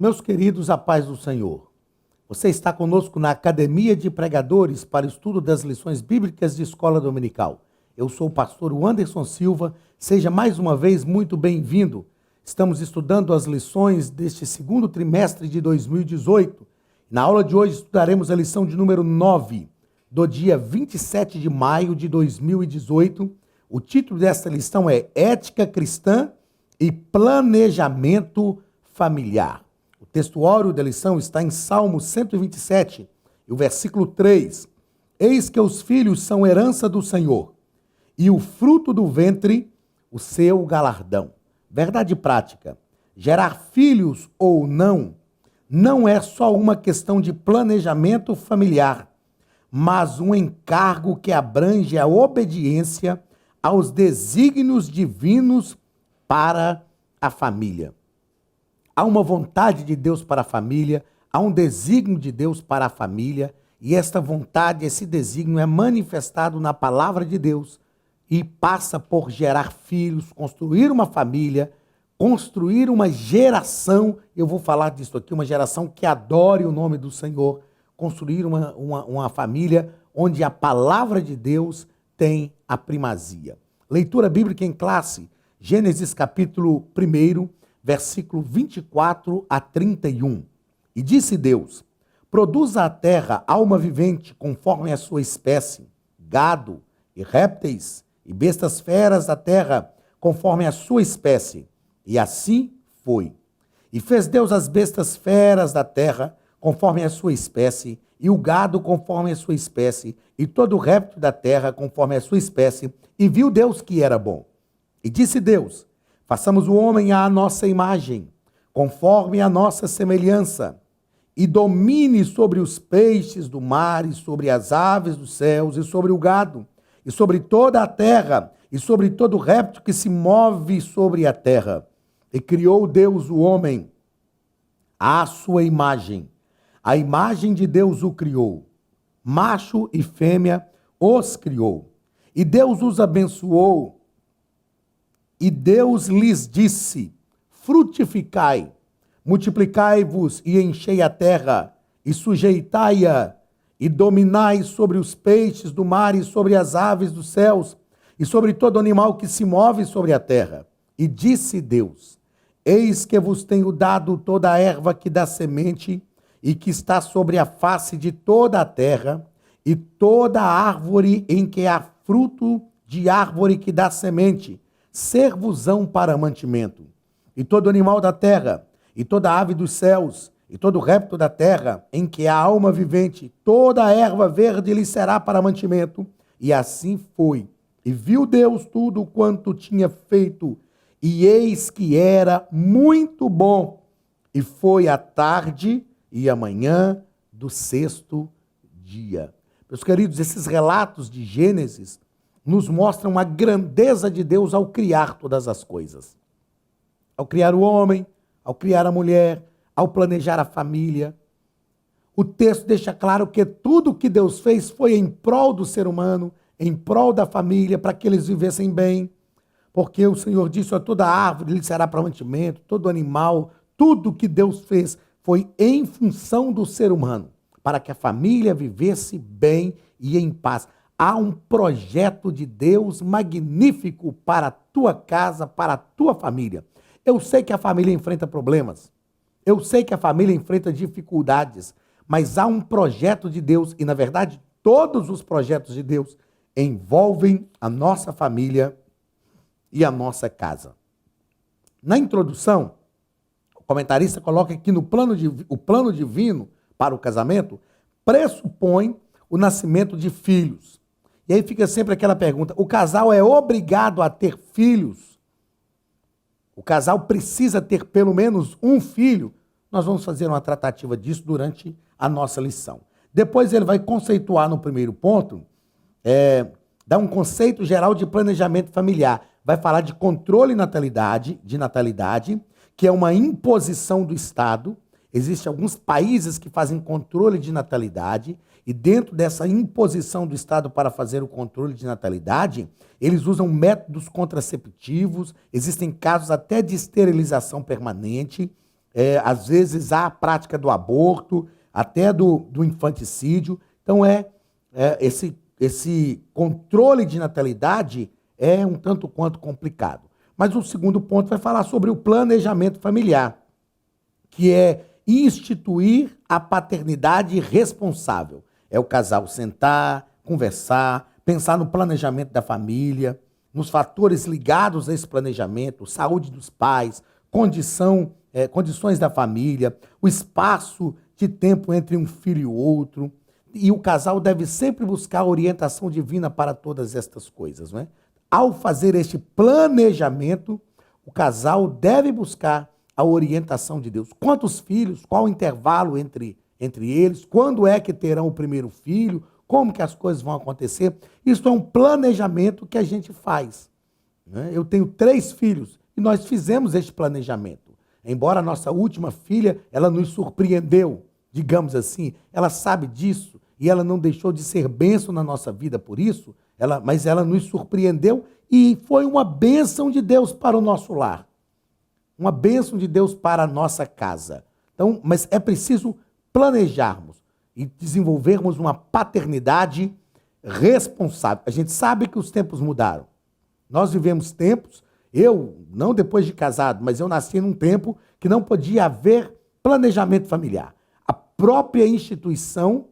Meus queridos, a paz do Senhor. Você está conosco na Academia de Pregadores para o estudo das lições bíblicas de Escola Dominical. Eu sou o pastor Anderson Silva. Seja mais uma vez muito bem-vindo. Estamos estudando as lições deste segundo trimestre de 2018. Na aula de hoje estudaremos a lição de número 9, do dia 27 de maio de 2018. O título desta lição é Ética Cristã e Planejamento Familiar. O textuário da lição está em Salmo 127, e o versículo 3. Eis que os filhos são herança do Senhor, e o fruto do ventre, o seu galardão. Verdade prática. Gerar filhos ou não é só uma questão de planejamento familiar, mas um encargo que abrange a obediência aos desígnios divinos para a família. Há uma vontade de Deus para a família, há um desígnio de Deus para a família, e esta vontade, esse desígnio é manifestado na palavra de Deus e passa por gerar filhos, construir uma família, construir uma geração, eu vou falar disso aqui, uma geração que adore o nome do Senhor, construir uma família onde a palavra de Deus tem a primazia. Leitura bíblica em classe, Gênesis capítulo 1, versículo 24 a 31. E disse Deus: produza a terra alma vivente conforme a sua espécie, gado e répteis e bestas feras da terra conforme a sua espécie. E assim foi. E fez Deus as bestas feras da terra conforme a sua espécie, e o gado conforme a sua espécie, e todo o réptil da terra conforme a sua espécie, e viu Deus que era bom. E disse Deus: façamos o homem à nossa imagem, conforme a nossa semelhança, e domine sobre os peixes do mar, e sobre as aves dos céus, e sobre o gado, e sobre toda a terra, e sobre todo réptil que se move sobre a terra. E criou Deus o homem à sua imagem. A imagem de Deus o criou. Macho e fêmea os criou. E Deus os abençoou. E Deus lhes disse: frutificai, multiplicai-vos e enchei a terra, e sujeitai-a, e dominai sobre os peixes do mar e sobre as aves dos céus, e sobre todo animal que se move sobre a terra. E disse Deus: eis que vos tenho dado toda a erva que dá semente, e que está sobre a face de toda a terra, e toda árvore em que há fruto de árvore que dá semente, ser-vos-ão para mantimento. E todo animal da terra, e toda ave dos céus, e todo réptil da terra, em que há alma vivente, toda a erva verde lhe será para mantimento. E assim foi. E viu Deus tudo quanto tinha feito, e eis que era muito bom. E foi a tarde e a manhã do sexto dia. Meus queridos, esses relatos de Gênesis nos mostram a grandeza de Deus ao criar todas as coisas. Ao criar o homem, ao criar a mulher, ao planejar a família. O texto deixa claro que tudo que Deus fez foi em prol do ser humano, em prol da família, para que eles vivessem bem. Porque o Senhor disse: a toda árvore lhe será para mantimento, todo animal, tudo que Deus fez foi em função do ser humano, para que a família vivesse bem e em paz. Há um projeto de Deus magnífico para a tua casa, para a tua família. Eu sei que a família enfrenta problemas, eu sei que a família enfrenta dificuldades, mas há um projeto de Deus, e na verdade todos os projetos de Deus envolvem a nossa família e a nossa casa. Na introdução, o comentarista coloca que o plano divino para o casamento pressupõe o nascimento de filhos. E aí fica sempre aquela pergunta: o casal é obrigado a ter filhos? O casal precisa ter pelo menos um filho? Nós vamos fazer uma tratativa disso durante a nossa lição. Depois ele vai conceituar no primeiro ponto, dar um conceito geral de planejamento familiar. Vai falar de controle de natalidade, que é uma imposição do Estado. Existem alguns países que fazem controle de natalidade, e dentro dessa imposição do Estado para fazer o controle de natalidade, eles usam métodos contraceptivos, existem casos até de esterilização permanente, às vezes há a prática do aborto, até do infanticídio. Então, esse controle de natalidade é um tanto quanto complicado. Mas o segundo ponto vai falar sobre o planejamento familiar, que é instituir a paternidade responsável. É o casal sentar, conversar, pensar no planejamento da família, nos fatores ligados a esse planejamento, saúde dos pais, condições da família, o espaço de tempo entre um filho e o outro. E o casal deve sempre buscar a orientação divina para todas estas coisas, não é? Ao fazer este planejamento, o casal deve buscar a orientação de Deus. Quantos filhos, qual o intervalo entre eles, quando é que terão o primeiro filho, como que as coisas vão acontecer. Isso é um planejamento que a gente faz, né? Eu tenho 3 filhos e nós fizemos este planejamento. Embora a nossa última filha, ela nos surpreendeu, digamos assim, ela sabe disso e ela não deixou de ser bênção na nossa vida por isso, mas ela nos surpreendeu e foi uma bênção de Deus para o nosso lar. Uma bênção de Deus para a nossa casa. Então, mas é preciso planejarmos e desenvolvermos uma paternidade responsável. A gente sabe que os tempos mudaram. Nós vivemos tempos, eu, não depois de casado, mas eu nasci num tempo que não podia haver planejamento familiar. A própria instituição,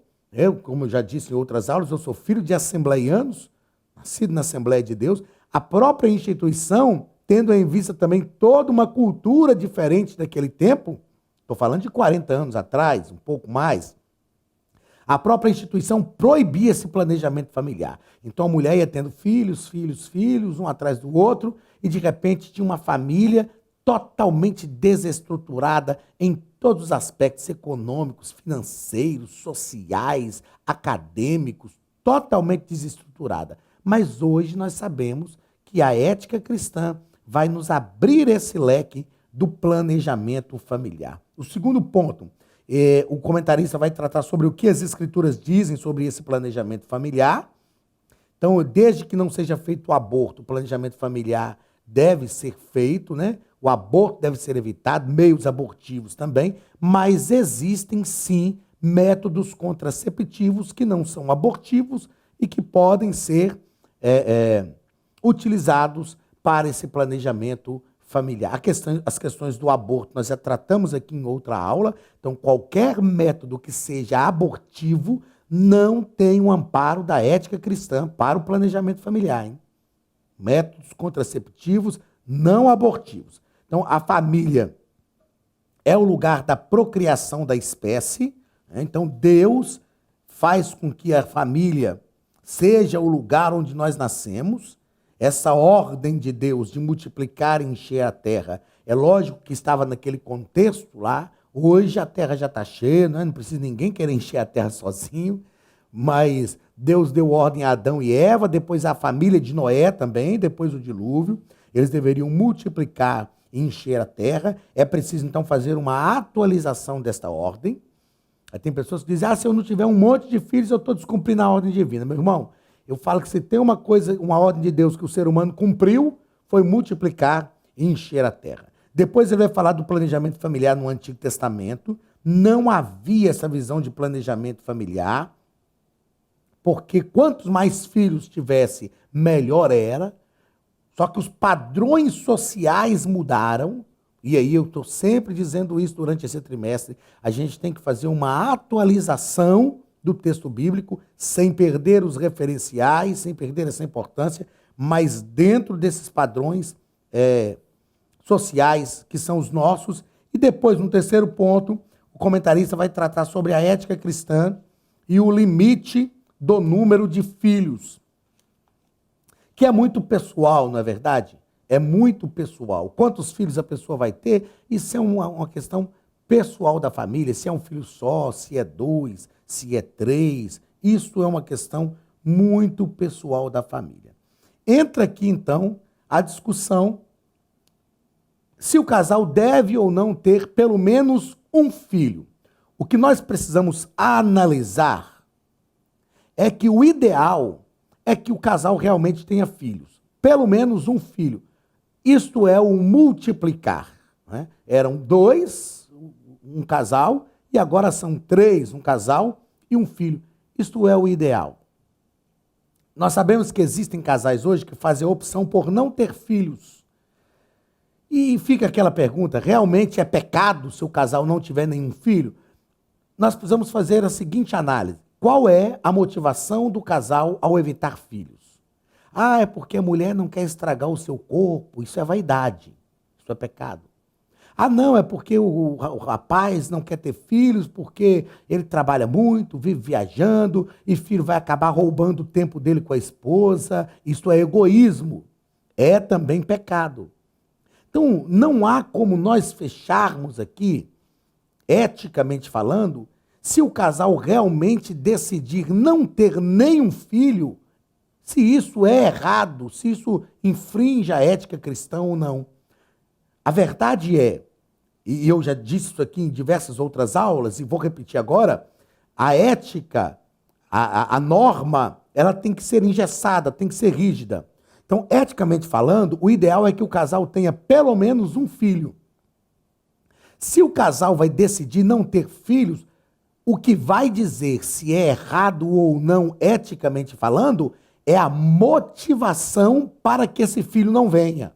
como eu já disse em outras aulas, eu sou filho de assembleianos, nascido na Assembleia de Deus, a própria instituição, tendo em vista também toda uma cultura diferente daquele tempo, estou falando de 40 anos atrás, um pouco mais, a própria instituição proibia esse planejamento familiar. Então a mulher ia tendo filhos, um atrás do outro, e de repente tinha uma família totalmente desestruturada em todos os aspectos econômicos, financeiros, sociais, acadêmicos, totalmente desestruturada. Mas hoje nós sabemos que a ética cristã vai nos abrir esse leque do planejamento familiar. O segundo ponto, o comentarista vai tratar sobre o que as escrituras dizem sobre esse planejamento familiar. Então, desde que não seja feito o aborto, o planejamento familiar deve ser feito, né? O aborto deve ser evitado, meios abortivos também, mas existem sim métodos contraceptivos que não são abortivos e que podem ser utilizados para esse planejamento familiar. As questões do aborto nós já tratamos aqui em outra aula, então qualquer método que seja abortivo não tem um amparo da ética cristã para o planejamento familiar, hein? Métodos contraceptivos não abortivos. Então a família é o lugar da procriação da espécie, né? Então Deus faz com que a família seja o lugar onde nós nascemos. Essa ordem de Deus de multiplicar e encher a terra, é lógico que estava naquele contexto lá. Hoje a terra já está cheia, não precisa ninguém querer encher a terra sozinho, mas Deus deu ordem a Adão e Eva, depois a família de Noé também, depois do dilúvio. Eles deveriam multiplicar e encher a terra. É preciso então fazer uma atualização desta ordem. Aí tem pessoas que dizem, se eu não tiver um monte de filhos, eu estou descumprindo a ordem divina. Meu irmão, eu falo que se tem uma coisa, uma ordem de Deus que o ser humano cumpriu, foi multiplicar e encher a terra. Depois ele vai falar do planejamento familiar no Antigo Testamento. Não havia essa visão de planejamento familiar, porque quantos mais filhos tivesse, melhor era. Só que os padrões sociais mudaram, e aí eu estou sempre dizendo isso durante esse trimestre, a gente tem que fazer uma atualização do texto bíblico, sem perder os referenciais, sem perder essa importância, mas dentro desses padrões sociais que são os nossos. E depois, no terceiro ponto, o comentarista vai tratar sobre a ética cristã e o limite do número de filhos, que é muito pessoal, não é verdade? É muito pessoal. Quantos filhos a pessoa vai ter, isso é uma questão pessoal da família, se é um filho só, se é 2, se é 3, isso é uma questão muito pessoal da família. Entra aqui, então, a discussão se o casal deve ou não ter pelo menos um filho. O que nós precisamos analisar é que o ideal é que o casal realmente tenha filhos, pelo menos um filho. Isto é o multiplicar, né? Eram 2, um casal, e agora são 3, um casal e um filho. Isto é o ideal. Nós sabemos que existem casais hoje que fazem a opção por não ter filhos. E fica aquela pergunta, realmente é pecado se o casal não tiver nenhum filho? Nós precisamos fazer a seguinte análise. Qual é a motivação do casal ao evitar filhos? Ah, é porque a mulher não quer estragar o seu corpo, isso é vaidade, isso é pecado. Ah, não, é porque o rapaz não quer ter filhos porque ele trabalha muito, vive viajando e filho vai acabar roubando o tempo dele com a esposa. Isso é egoísmo. É também pecado. Então, não há como nós fecharmos aqui, eticamente falando, se o casal realmente decidir não ter nenhum filho, se isso é errado, se isso infringe a ética cristã ou não. A verdade é, e eu já disse isso aqui em diversas outras aulas, e vou repetir agora, a ética, a norma, ela tem que ser engessada, tem que ser rígida. Então, eticamente falando, o ideal é que o casal tenha pelo menos um filho. Se o casal vai decidir não ter filhos, o que vai dizer se é errado ou não, eticamente falando, é a motivação para que esse filho não venha.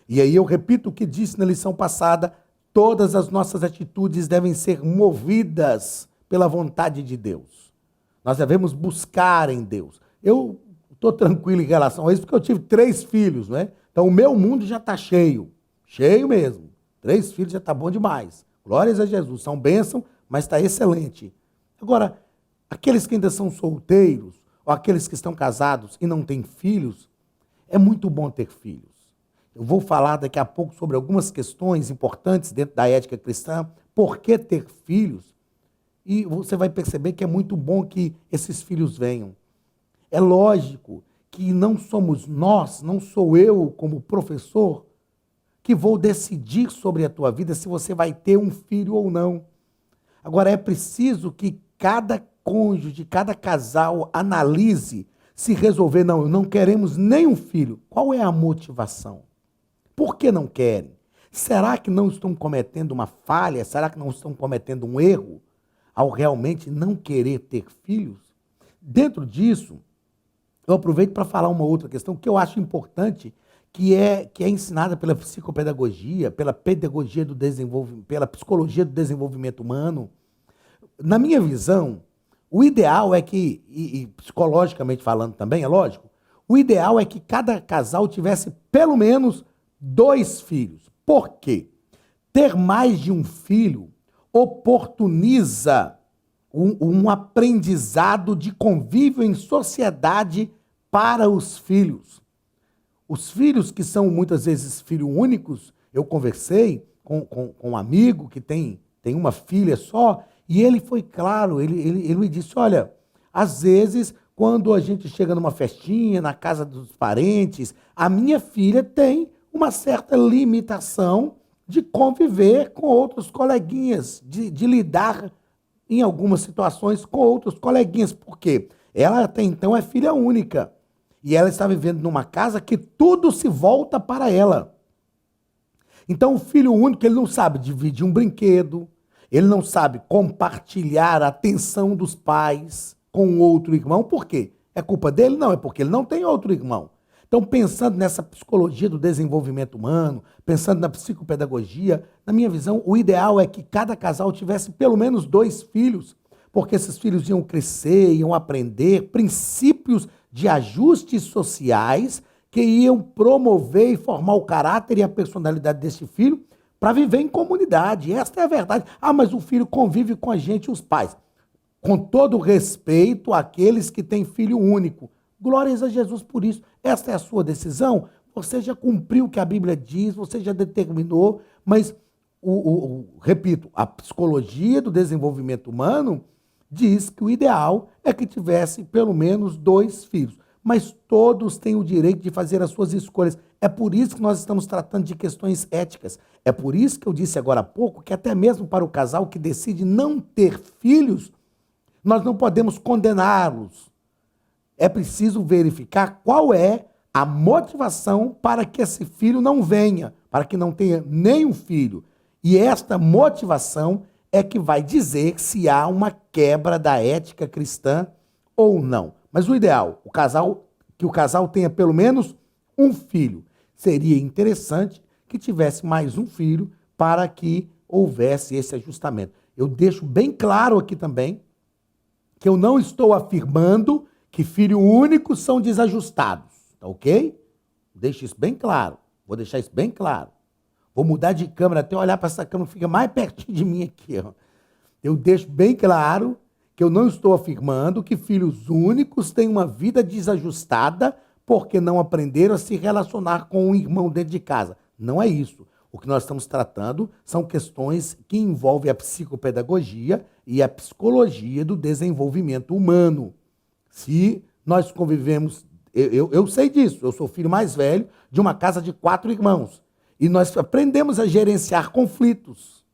E aí eu repito o que disse na lição passada, todas as nossas atitudes devem ser movidas pela vontade de Deus. Nós devemos buscar em Deus. Eu estou tranquilo em relação a isso, porque eu tive 3 filhos, né? Então o meu mundo já está cheio, cheio mesmo. 3 filhos já está bom demais. Glórias a Jesus, são bênção, mas está excelente. Agora, aqueles que ainda são solteiros, ou aqueles que estão casados e não têm filhos, é muito bom ter filhos. Eu vou falar daqui a pouco sobre algumas questões importantes dentro da ética cristã, por que ter filhos, e você vai perceber que é muito bom que esses filhos venham. É lógico que não somos nós, não sou eu como professor, que vou decidir sobre a tua vida se você vai ter um filho ou não. Agora, é preciso que cada cônjuge, cada casal analise se resolver, não queremos nenhum filho. Qual é a motivação? Por que não querem? Será que não estão cometendo uma falha? Será que não estão cometendo um erro ao realmente não querer ter filhos? Dentro disso, eu aproveito para falar uma outra questão que eu acho importante, que é ensinada pela psicopedagogia, pela pedagogia do desenvolvimento, pela psicologia do desenvolvimento humano. Na minha visão, o ideal é que, e psicologicamente falando também, é lógico, o ideal é que cada casal tivesse pelo menos 2 filhos. Por quê? Ter mais de um filho oportuniza um aprendizado de convívio em sociedade para os filhos. Os filhos que são muitas vezes filhos únicos, eu conversei com um amigo que tem uma filha só, e ele foi claro, ele me disse, olha, às vezes, quando a gente chega numa festinha, na casa dos parentes, a minha filha tem uma certa limitação de conviver com outros coleguinhas, de lidar em algumas situações com outros coleguinhas. Por quê? Ela até então é filha única. E ela está vivendo numa casa que tudo se volta para ela. Então o filho único, ele não sabe dividir um brinquedo, ele não sabe compartilhar a atenção dos pais com outro irmão. Por quê? É culpa dele? Não, é porque ele não tem outro irmão. Então, pensando nessa psicologia do desenvolvimento humano, pensando na psicopedagogia, na minha visão, o ideal é que cada casal tivesse pelo menos 2 filhos, porque esses filhos iam crescer, iam aprender princípios de ajustes sociais que iam promover e formar o caráter e a personalidade desse filho para viver em comunidade. Esta é a verdade. Ah, mas o filho convive com a gente, os pais. Com todo respeito àqueles que têm filho único. Glórias a Jesus por isso. Esta é a sua decisão. Você já cumpriu o que a Bíblia diz, você já determinou, mas, repito, a psicologia do desenvolvimento humano diz que o ideal é que tivesse pelo menos 2 filhos. Mas todos têm o direito de fazer as suas escolhas. É por isso que nós estamos tratando de questões éticas. É por isso que eu disse agora há pouco que até mesmo para o casal que decide não ter filhos, nós não podemos condená-los. É preciso verificar qual é a motivação para que esse filho não venha, para que não tenha nenhum filho. E esta motivação é que vai dizer se há uma quebra da ética cristã ou não. Mas o ideal, que o casal tenha pelo menos um filho. Seria interessante que tivesse mais um filho para que houvesse esse ajustamento. Eu deixo bem claro aqui também que eu não estou afirmando que filho único são desajustados, tá ok? Deixo isso bem claro. Vou deixar isso bem claro. Vou mudar de câmera até olhar para essa câmera, fica mais pertinho de mim aqui, ó. Eu deixo bem claro que eu não estou afirmando que filhos únicos têm uma vida desajustada porque não aprenderam a se relacionar com um irmão dentro de casa. Não é isso. O que nós estamos tratando são questões que envolvem a psicopedagogia e a psicologia do desenvolvimento humano. Se nós convivemos, eu sei disso, eu sou filho mais velho de uma casa de 4 irmãos. E nós aprendemos a gerenciar conflitos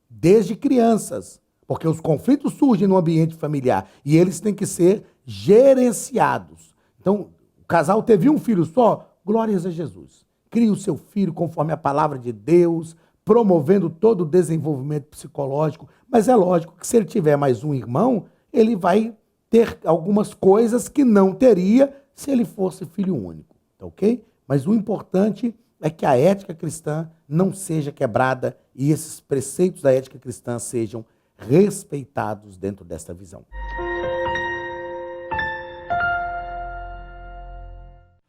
desde crianças, porque os conflitos surgem no ambiente familiar e eles têm que ser gerenciados. Então, o casal teve um filho só, glórias a Jesus. Crie o seu filho conforme a palavra de Deus, promovendo todo o desenvolvimento psicológico. Mas é lógico que se ele tiver mais um irmão, ele vai ter algumas coisas que não teria se ele fosse filho único, tá ok? Mas o importante é que a ética cristã não seja quebrada e esses preceitos da ética cristã sejam respeitados dentro dessa visão.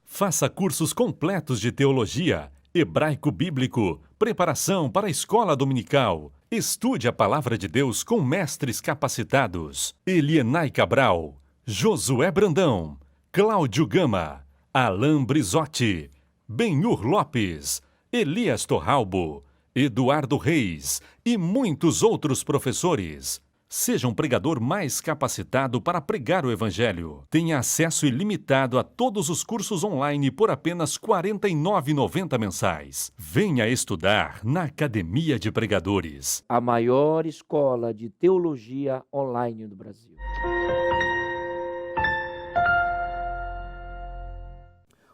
Faça cursos completos de teologia, hebraico bíblico, preparação para a escola dominical. Estude a palavra de Deus com mestres capacitados. Elienay Cabral, Josué Brandão, Cláudio Gama, Alain Brizotti, Benhur Lopes, Elias Torralbo, Eduardo Reis e muitos outros professores. Seja um pregador mais capacitado para pregar o Evangelho. Tenha acesso ilimitado a todos os cursos online por apenas R$ 49,90 mensais. Venha estudar na Academia de Pregadores. A maior escola de teologia online do Brasil.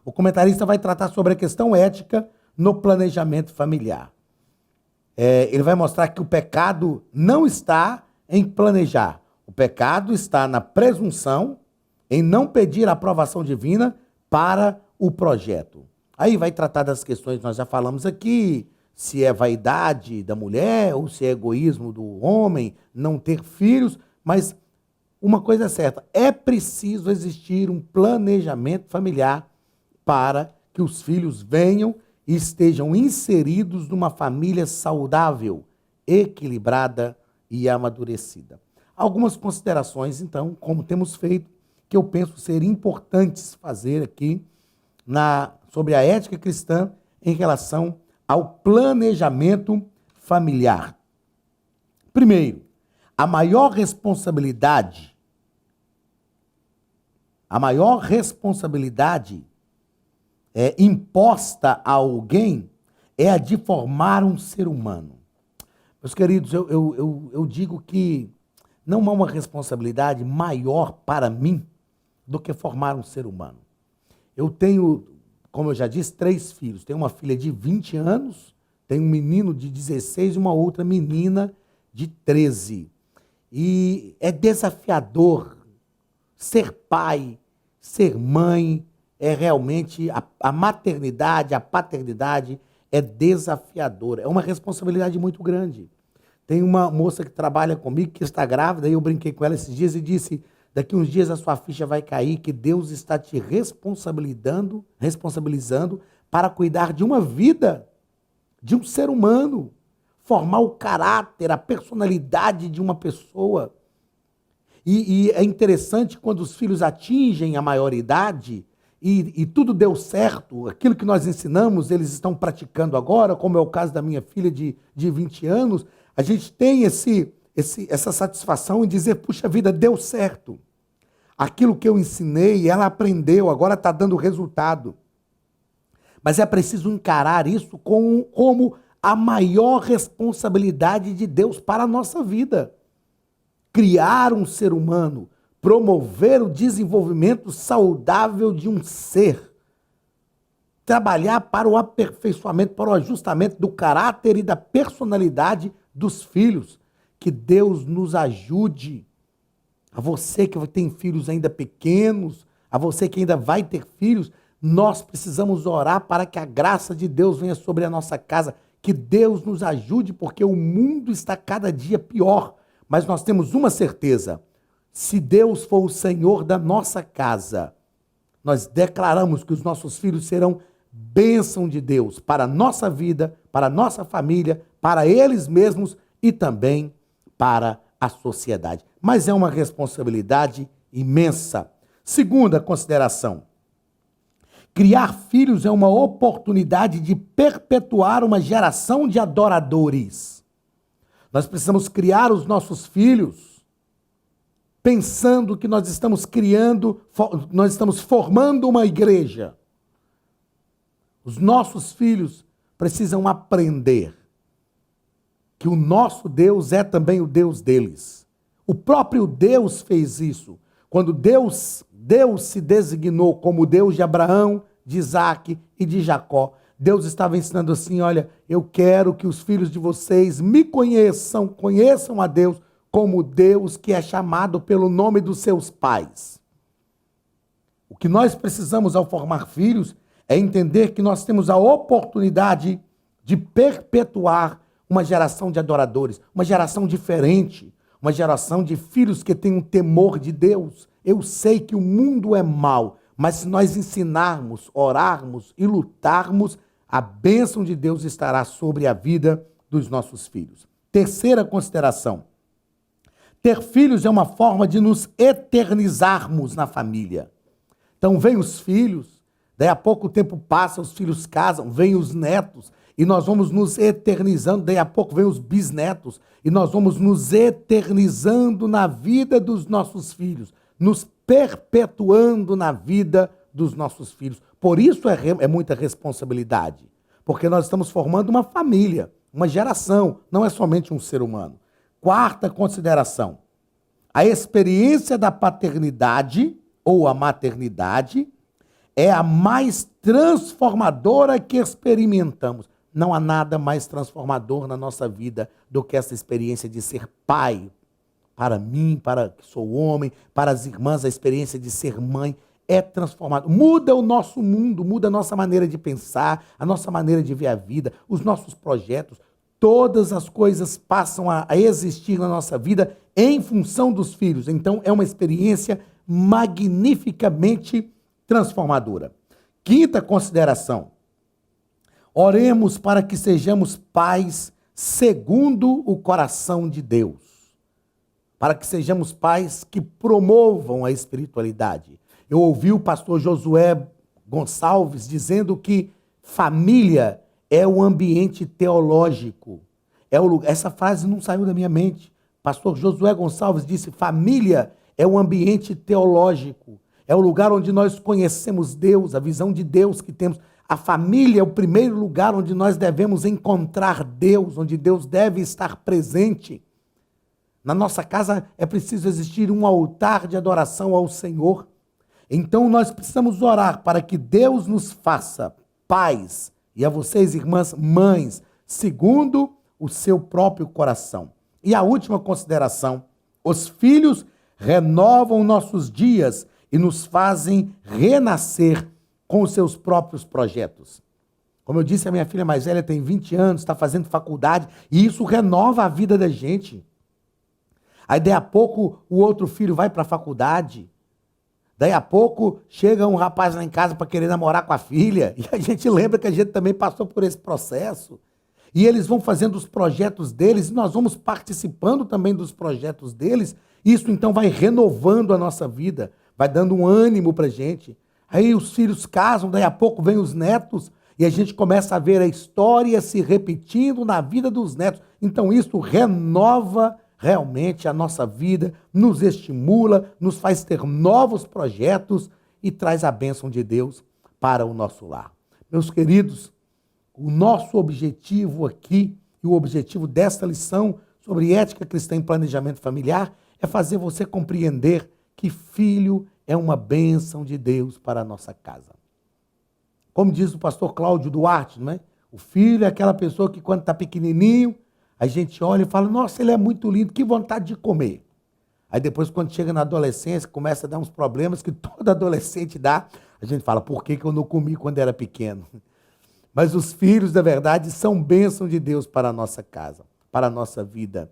O comentarista vai tratar sobre a questão ética no planejamento familiar. Ele vai mostrar que o pecado não está em planejar. O pecado está na presunção, em não pedir a aprovação divina para o projeto. Aí vai tratar das questões que nós já falamos aqui, se é vaidade da mulher ou se é egoísmo do homem, não ter filhos, mas uma coisa é certa, é preciso existir um planejamento familiar para que os filhos venham e estejam inseridos numa família saudável, equilibrada e amadurecida. Algumas considerações, então, como temos feito, que eu penso ser importantes fazer aqui sobre a ética cristã em relação ao planejamento familiar. Primeiro, a maior responsabilidade imposta a alguém é a de formar um ser humano. Meus queridos, eu digo que não há uma responsabilidade maior para mim do que formar um ser humano. Eu tenho, como eu já disse, 3 filhos. Tenho uma filha de 20 anos, tenho um menino de 16 e uma outra menina de 13. E é desafiador ser pai, ser mãe, é realmente, a maternidade, a paternidade é desafiadora, é uma responsabilidade muito grande. Tem uma moça que trabalha comigo que está grávida, e eu brinquei com ela esses dias e disse, daqui uns dias a sua ficha vai cair, que Deus está te responsabilizando para cuidar de uma vida, de um ser humano, formar o caráter, a personalidade de uma pessoa. E é interessante quando os filhos atingem a maioridade e tudo deu certo, aquilo que nós ensinamos, eles estão praticando agora, como é o caso da minha filha de 20 anos, a gente tem essa satisfação em dizer, puxa vida, deu certo. Aquilo que eu ensinei, ela aprendeu, agora está dando resultado. Mas é preciso encarar isso como a maior responsabilidade de Deus para a nossa vida. Criar um ser humano, promover o desenvolvimento saudável de um ser. trabalhar para o aperfeiçoamento, para o ajustamento do caráter e da personalidade dos filhos. Que Deus nos ajude. A você que tem filhos ainda pequenos, a você que ainda vai ter filhos, nós precisamos orar para que a graça de Deus venha sobre a nossa casa, que Deus nos ajude, porque o mundo está cada dia pior. Mas nós temos uma certeza: se Deus for o Senhor da nossa casa, nós declaramos que os nossos filhos serão bênção de Deus para a nossa vida, para a nossa família, para eles mesmos e também para a sociedade. Mas é uma responsabilidade imensa. Segunda consideração: criar filhos é uma oportunidade de perpetuar uma geração de adoradores. Nós precisamos criar os nossos filhos pensando que nós estamos formando uma igreja. Os nossos filhos precisam aprender que o nosso Deus é também o Deus deles. O próprio Deus fez isso. Quando Deus se designou como o Deus de Abraão, de Isaac e de Jacó, Deus estava ensinando assim: olha, eu quero que os filhos de vocês me conheçam a Deus como Deus que é chamado pelo nome dos seus pais. O que nós precisamos ao formar filhos é entender que nós temos a oportunidade de perpetuar uma geração de adoradores, uma geração diferente, uma geração de filhos que têm um temor de Deus. Eu sei que o mundo é mau, mas se nós ensinarmos, orarmos e lutarmos, a bênção de Deus estará sobre a vida dos nossos filhos. Terceira consideração: ter filhos é uma forma de nos eternizarmos na família. Então vem os filhos, daí a pouco o tempo passa, os filhos casam, vem os netos, e nós vamos nos eternizando, daí a pouco vem os bisnetos, e nós vamos nos eternizando na vida dos nossos filhos, nos perpetuando na vida dos nossos filhos. Por isso é muita responsabilidade, porque nós estamos formando uma família, uma geração, não é somente um ser humano. Quarta consideração: a experiência da paternidade ou a maternidade é a mais transformadora que experimentamos. Não há nada mais transformador na nossa vida do que essa experiência de ser pai. Para mim, para que sou homem, para as irmãs, a experiência de ser mãe é transformador. Muda o nosso mundo, muda a nossa maneira de pensar, a nossa maneira de ver a vida, os nossos projetos. Todas as coisas passam a existir na nossa vida em função dos filhos. Então, é uma experiência magnificamente transformadora. Quinta consideração: oremos para que sejamos pais segundo o coração de Deus. Para que sejamos pais que promovam a espiritualidade. Eu ouvi o pastor Josué Gonçalves dizendo que família é o ambiente teológico. Essa frase não saiu da minha mente. Pastor Josué Gonçalves disse: família é o ambiente teológico. É o lugar onde nós conhecemos Deus, a visão de Deus que temos. A família é o primeiro lugar onde nós devemos encontrar Deus, onde Deus deve estar presente. Na nossa casa é preciso existir um altar de adoração ao Senhor. Então nós precisamos orar para que Deus nos faça pais, e a vocês, irmãs, mães, segundo o seu próprio coração. E a última consideração: os filhos renovam nossos dias e nos fazem renascer com os seus próprios projetos. Como eu disse, a minha filha mais velha tem 20 anos, está fazendo faculdade, e isso renova a vida da gente. Aí, daí a pouco, o outro filho vai para a faculdade. Daí a pouco, chega um rapaz lá em casa para querer namorar com a filha. E a gente lembra que a gente também passou por esse processo. E eles vão fazendo os projetos deles, e nós vamos participando também dos projetos deles. Isso, então, vai renovando a nossa vida, vai dando um ânimo para a gente. Aí os filhos casam, daí a pouco vem os netos, e a gente começa a ver a história se repetindo na vida dos netos. Então, isso renova realmente a nossa vida, nos estimula, nos faz ter novos projetos e traz a bênção de Deus para o nosso lar. Meus queridos, o nosso objetivo aqui, e o objetivo desta lição sobre ética cristã e planejamento familiar, é fazer você compreender que filho é uma bênção de Deus para a nossa casa. Como diz o pastor Cláudio Duarte, não é? O filho é aquela pessoa que quando está pequenininho, a gente olha e fala, nossa, ele é muito lindo, que vontade de comer. Aí depois, quando chega na adolescência, começa a dar uns problemas que todo adolescente dá. A gente fala, por que eu não comi quando era pequeno? Mas os filhos, na verdade, são bênção de Deus para a nossa casa, para a nossa vida.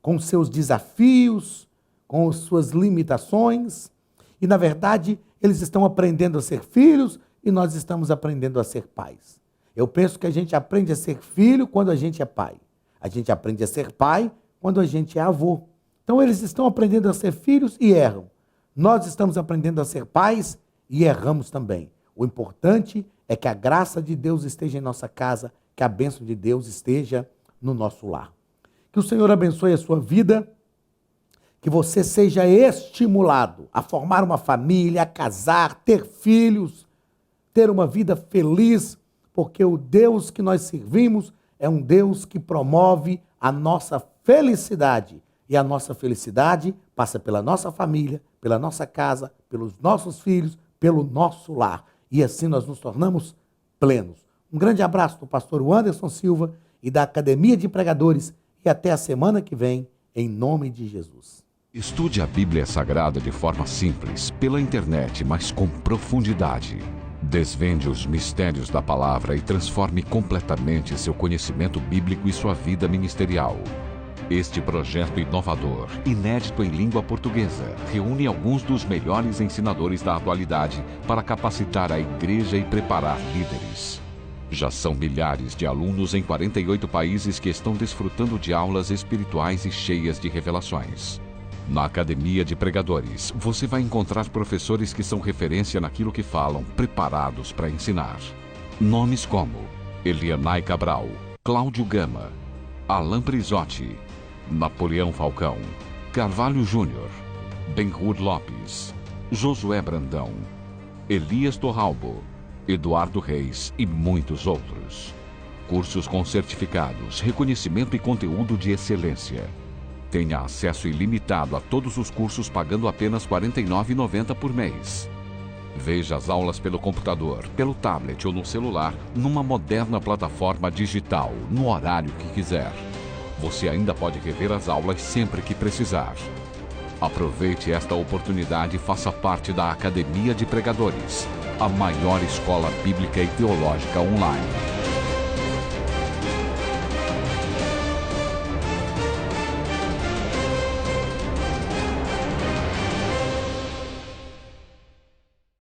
Com seus desafios, com suas limitações. E, na verdade, eles estão aprendendo a ser filhos e nós estamos aprendendo a ser pais. Eu penso que a gente aprende a ser filho quando a gente é pai. A gente aprende a ser pai quando a gente é avô. Então, eles estão aprendendo a ser filhos e erram. Nós estamos aprendendo a ser pais e erramos também. O importante é que a graça de Deus esteja em nossa casa, que a bênção de Deus esteja no nosso lar. Que o Senhor abençoe a sua vida, que você seja estimulado a formar uma família, a casar, ter filhos, ter uma vida feliz, porque o Deus que nós servimos é um Deus que promove a nossa felicidade. E a nossa felicidade passa pela nossa família, pela nossa casa, pelos nossos filhos, pelo nosso lar. E assim nós nos tornamos plenos. Um grande abraço do pastor Anderson Silva e da Academia de Pregadores. E até a semana que vem, em nome de Jesus. Estude a Bíblia Sagrada de forma simples, pela internet, mas com profundidade. Desvende os mistérios da palavra e transforme completamente seu conhecimento bíblico e sua vida ministerial. Este projeto inovador, inédito em língua portuguesa, reúne alguns dos melhores ensinadores da atualidade para capacitar a igreja e preparar líderes. Já são milhares de alunos em 48 países que estão desfrutando de aulas espirituais e cheias de revelações. Na Academia de Pregadores, você vai encontrar professores que são referência naquilo que falam, preparados para ensinar. Nomes como Elianai Cabral, Cláudio Gama, Alain Prisotti, Napoleão Falcão, Carvalho Júnior, Benhur Lopes, Josué Brandão, Elias Torralbo, Eduardo Reis e muitos outros. Cursos com certificados, reconhecimento e conteúdo de excelência. Tenha acesso ilimitado a todos os cursos pagando apenas R$ 49,90 por mês. Veja as aulas pelo computador, pelo tablet ou no celular, numa moderna plataforma digital, no horário que quiser. Você ainda pode rever as aulas sempre que precisar. Aproveite esta oportunidade e faça parte da Academia de Pregadores, a maior escola bíblica e teológica online.